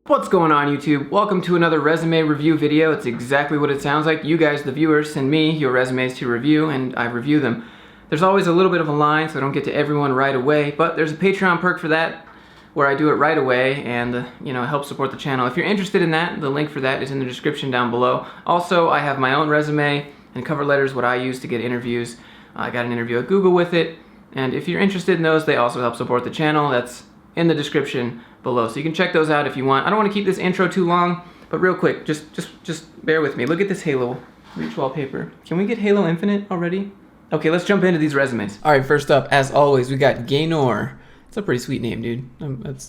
What's going on, YouTube? Welcome to another resume review video. It's exactly what it sounds like. You guys, the viewers, send me your resumes to review and I review them. There's always a little bit of a line, so I don't get to everyone right away, but there's a Patreon perk for that where I do it right away and help support the channel. If you're interested in that, the link for that is in the description down below. Also, I have my own resume and cover letters, what I use to get interviews. I got an interview at Google with it, and if you're interested in those, they also help support the channel. That's in the description below, so you can check those out if you want. I don't want to keep this intro too long, but real quick, just bear with me. Look at this Halo Reach wallpaper. Can we get Halo Infinite already? Okay, let's jump into these resumes. All right, first up, as always, we got Gaynor. It's a pretty sweet name, dude.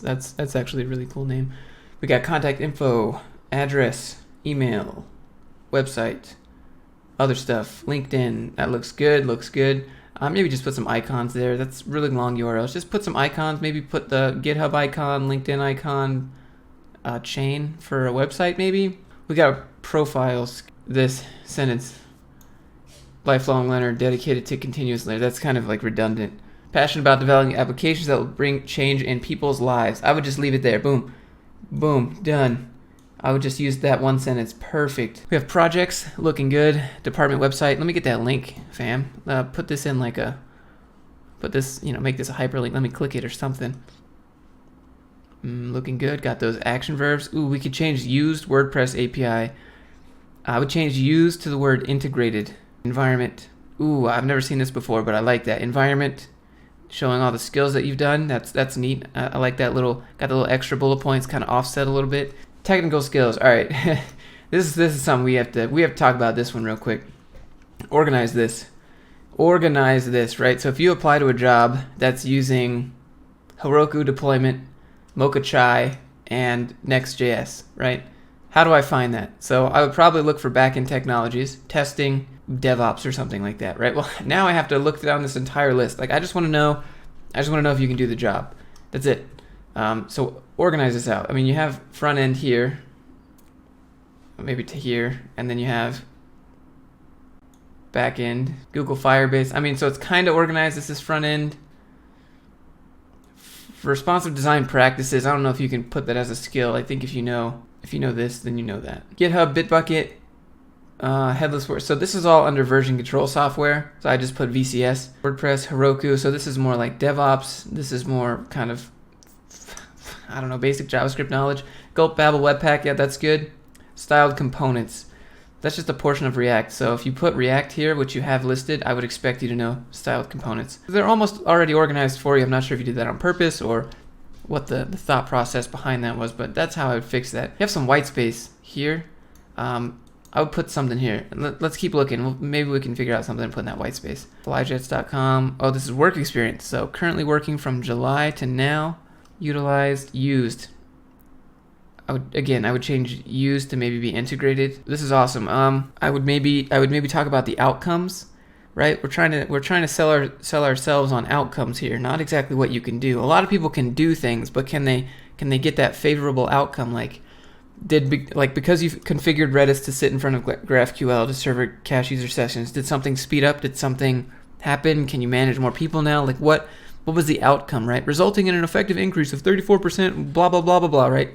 That's actually a really cool name. We got contact info, address, email, website, other stuff, LinkedIn. That looks good. Maybe just put some icons there. That's really long URLs. Just put some icons. Maybe put the GitHub icon, LinkedIn icon, chain for a website maybe. We got profiles. This sentence, lifelong learner dedicated to continuous learning. That's kind of like redundant. Passionate about developing applications that will bring change in people's lives. I would just leave it there. Boom. Boom. Done. I would just use that one sentence. Perfect. We have projects, looking good. Department website. Let me get that link, fam. Put this in like a, make this a hyperlink. Let me click it or something. Looking good. Got those action verbs. Ooh, we could change used WordPress API. I would change used to the word integrated. Environment. Ooh, I've never seen this before, but I like that. Environment. Showing all the skills that you've done. That's neat. I like that got the little extra bullet points kind of offset a little bit. Technical skills. All right, this is something we have to talk about this one real quick. Organize this, right? So if you apply to a job that's using Heroku deployment, Mocha Chai, and Next.js, right? How do I find that? So I would probably look for backend technologies, testing, DevOps, or something like that, right? Well, now I have to look down this entire list. Like I just want to know if you can do the job. That's it. So organize this out. I mean, you have front end here, maybe to here, and then you have back end, Google Firebase. I mean, so it's kind of organized. This is front end. For responsive design practices, I don't know if you can put that as a skill. I think if you know this, then you know that. GitHub, Bitbucket, headless work. So this is all under version control software. So I just put VCS, WordPress, Heroku. So this is more like DevOps. This is more kind of, I don't know, basic JavaScript knowledge. Gulp, Babel, Webpack, yeah, that's good. Styled components. That's just a portion of React. So if you put React here, which you have listed, I would expect you to know styled components. They're almost already organized for you. I'm not sure if you did that on purpose or what the thought process behind that was, but that's how I would fix that. You have some white space here. I would put something here. Let's keep looking. Maybe we can figure out something and put in that white space. Flyjets.com. Oh, this is work experience. So currently working from July to now. Utilized, used. I would change used to maybe be integrated. This is awesome. I would maybe talk about the outcomes, right? We're trying to sell ourselves on outcomes here, not exactly what you can do. A lot of people can do things, but can they get that favorable outcome? Like because you've configured Redis to sit in front of GraphQL to serve cache user sessions, did something speed up? Did something happen? Can you manage more people now? Like what was the outcome, right? Resulting in an effective increase of 34%, blah, blah, blah, blah, blah, right?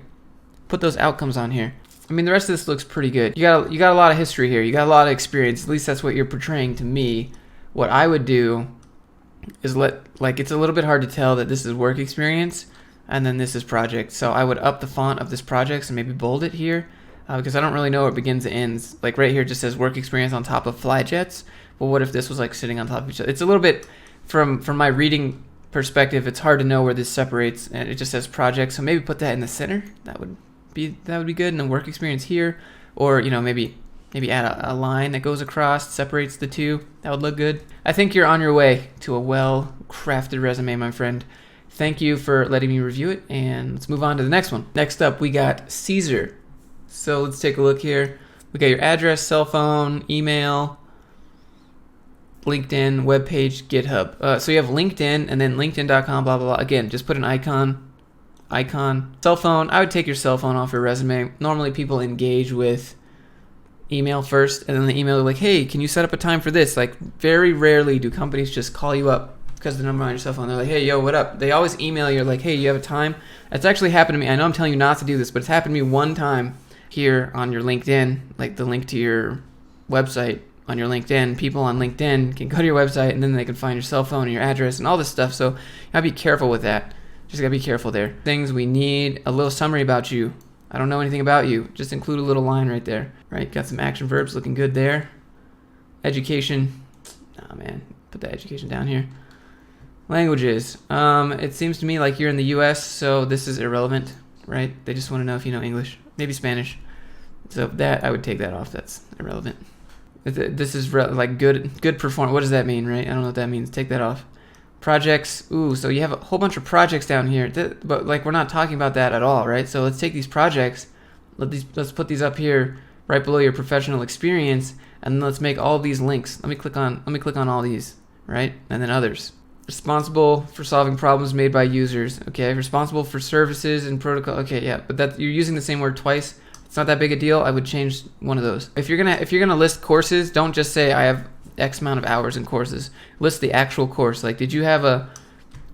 Put those outcomes on here. I mean, the rest of this looks pretty good. You got a lot of history here. You got a lot of experience. At least that's what you're portraying to me. What I would do is it's a little bit hard to tell that this is work experience and then this is project. So I would up the font of this project and maybe bold it here because I don't really know where it begins and ends. Like right here it just says work experience on top of Flyjets. Well, what if this was like sitting on top of each other? It's a little bit, from my reading perspective, it's hard to know where this separates, and it just says project. So maybe put that in the center. That would be good. And then work experience here, or maybe add a line that goes across, separates the two. That would look good. I think you're on your way to a well-crafted resume, my friend. Thank you for letting me review it, and let's move on to the next one. Next up, we got Caesar. So let's take a look here. We got your address, cell phone, email, LinkedIn, webpage, GitHub. So you have LinkedIn and then linkedin.com, blah, blah, blah. Again, just put an icon. Cell phone, I would take your cell phone off your resume. Normally people engage with email first, and then the email is like, hey, can you set up a time for this? Like very rarely do companies just call you up because the number on your cell phone. They're like, hey, yo, what up? They always email you like, hey, you have a time? It's actually happened to me. I know I'm telling you not to do this, but it's happened to me one time here on your LinkedIn, like the link to your website on your LinkedIn. People on LinkedIn can go to your website and then they can find your cell phone and your address and all this stuff. So you gotta be careful with that. Just gotta be careful there. Things we need: a little summary about you. I don't know anything about you. Just include a little line right there. Right? Got some action verbs looking good there. Education. Oh man, put the education down here. Languages. It seems to me like you're in the US, so this is irrelevant, right? They just want to know if you know English, maybe Spanish. So that, I would take that off. That's irrelevant. This is like good perform. What does that mean, right? I don't know what that means. Take that off. Projects. Ooh, so you have a whole bunch of projects down here, but like we're not talking about that at all, right? So let's take these projects. Let's put these up here right below your professional experience, and then let's make all these links. Let me click on all these, right? And then others. Responsible for solving problems made by users. Okay, responsible for services and protocol. Okay, yeah, but that you're using the same word twice. It's not that big a deal. I would change one of those. If you're gonna list courses, don't just say I have X amount of hours in courses. List the actual course. Like, did you have a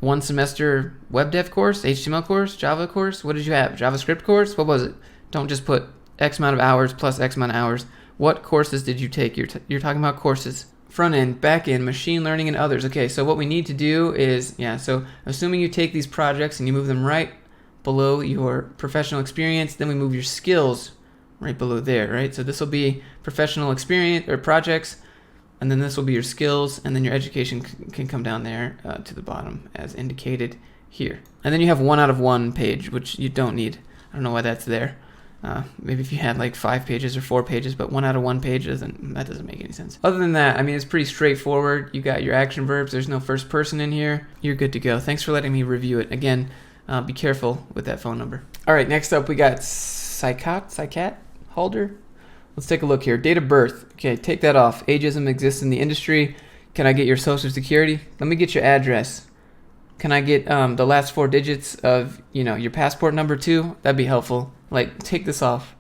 1 semester web dev course, HTML course, Java course? What did you have? JavaScript course? What was it? Don't just put X amount of hours plus X amount of hours. What courses did you take? You're talking about courses. Front end, back end, machine learning, and others. Okay, so what we need to do is, so assuming you take these projects and you move them right below your professional experience, then we move your skills right below there, right? So this will be professional experience or projects, and then this will be your skills, and then your education can come down there to the bottom as indicated here. And then you have 1 out of 1 page, which you don't need. I don't know why that's there. Maybe if you had like 5 pages or 4 pages, but 1 out of 1 page doesn't make any sense. Other than that, I mean, it's pretty straightforward. You got your action verbs. There's no first person in here. You're good to go. Thanks for letting me review it. Again, be careful with that phone number. All right, next up we got psychat holder. Let's take a look here. Date of birth. Okay, take that off. Ageism exists in the industry. Can I get your social security? Let me get your address. Can I get the last 4 digits of your passport number too? That'd be helpful. Like, take this off.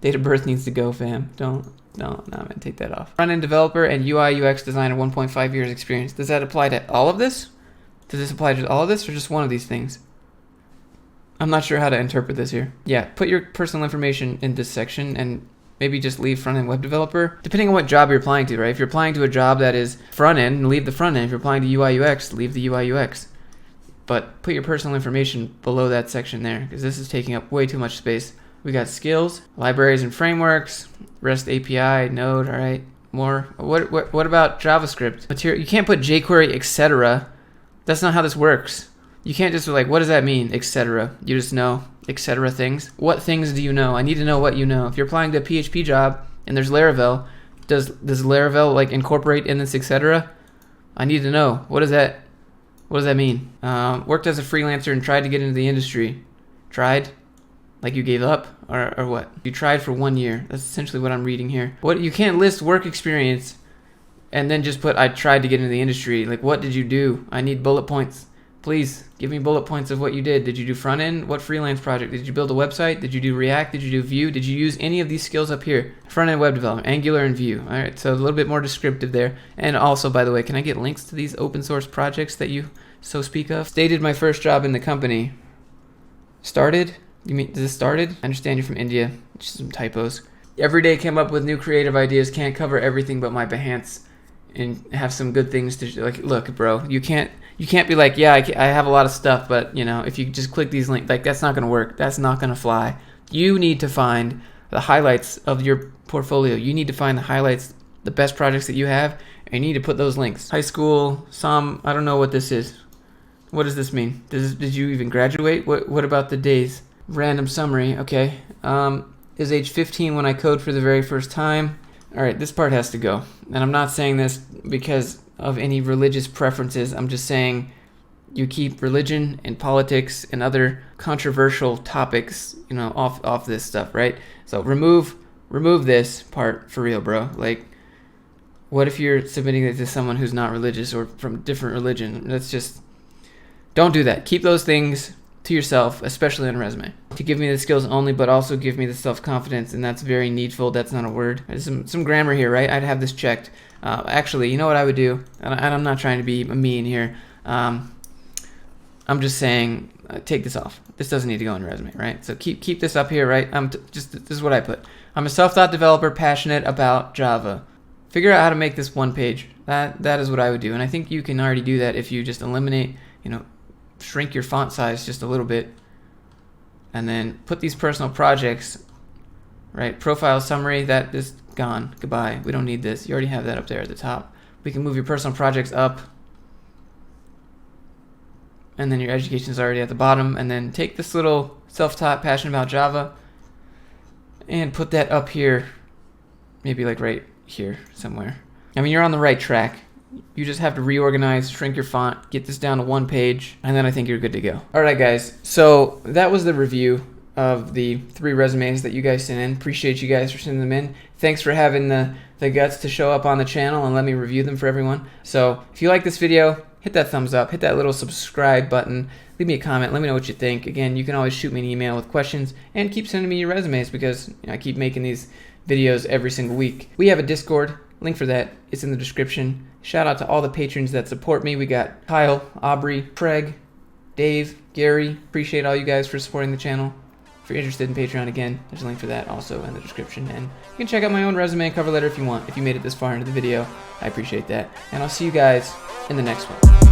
Date of birth needs to go, fam. No, man, take that off. Front-end developer and UI UX designer, 1.5 years experience. Does that apply to all of this? Does this apply to all of this or just one of these things? I'm not sure how to interpret this here. Yeah, put your personal information in this section and maybe just leave front-end web developer. Depending on what job you're applying to, right? If you're applying to a job that is front-end, leave the front-end. If you're applying to UI UX, leave the UI UX. But put your personal information below that section there, because this is taking up way too much space. We got skills, libraries and frameworks, REST API, Node, all right, more. What about JavaScript? Material, you can't put jQuery, etc. That's not how this works. You can't just be like, what does that mean, etc. You just know, etc. things. What things do you know? I need to know what you know. If you're applying to a PHP job and there's Laravel, does Laravel like incorporate in this, etc.? I need to know. What does that mean? Worked as a freelancer and tried to get into the industry. Tried? Like you gave up? Or what? You tried for 1 year. That's essentially what I'm reading here. You can't list work experience and then just put, I tried to get into the industry. Like, what did you do? I need bullet points. Please, give me bullet points of what you did. Did you do front end? What freelance project? Did you build a website? Did you do React? Did you do Vue? Did you use any of these skills up here? Front end web development, Angular and Vue. All right, so a little bit more descriptive there. And also, by the way, can I get links to these open source projects that you so speak of? Stated my first job in the company. Started? You mean, this started? I understand you're from India. Just some typos. Every day came up with new creative ideas. Can't cover everything but my Behance and have some good things to like. Look, bro, you can't be like, yeah, I have a lot of stuff, but if you just click these links, like, that's not gonna work. That's not gonna fly. You need to find the highlights of your portfolio. You need to find the highlights, the best projects that you have, and you need to put those links. High school, I don't know what this is. What does this mean? Did you even graduate? What about the days? Random summary. Okay. Is age 15 when I code for the very first time. All right, this part has to go. And I'm not saying this because of any religious preferences. I'm just saying you keep religion and politics and other controversial topics, off this stuff, right? So remove this part for real, bro. Like, what if you're submitting it to someone who's not religious or from a different religion? Don't do that. Keep those things to yourself, especially on a resume. To give me the skills only, but also give me the self-confidence, and that's very needful. That's not a word. There's some grammar here, right? I'd have this checked. Actually, you know what I would do? And I'm not trying to be mean here. I'm just saying, take this off. This doesn't need to go on your resume, right? So keep this up here, right? This is what I put. I'm a self-taught developer passionate about Java. Figure out how to make this one page. That is what I would do. And I think you can already do that if you just eliminate, shrink your font size just a little bit, and then put these personal projects, right? Profile summary, that is gone. Goodbye. We don't need this. You already have that up there at the top. We can move your personal projects up, and then your education is already at the bottom. And then take this little self-taught passionate about Java and put that up here, maybe like right here somewhere. I mean, you're on the right track. You just have to reorganize, shrink your font, get this down to one page, and then I think you're good to go. All right, guys. So that was the review of the 3 resumes that you guys sent in. Appreciate you guys for sending them in. Thanks for having the guts to show up on the channel and let me review them for everyone. So if you like this video, hit that thumbs up, hit that little subscribe button, leave me a comment, let me know what you think. Again, you can always shoot me an email with questions, and keep sending me your resumes because I keep making these videos every single week. We have a Discord. Link for that is in the description. Shout out to all the patrons that support me. We got Kyle, Aubrey, Craig, Dave, Gary. Appreciate all you guys for supporting the channel. If you're interested in Patreon, again, there's a link for that also in the description. And you can check out my own resume and cover letter if you want. If you made it this far into the video, I appreciate that. And I'll see you guys in the next one.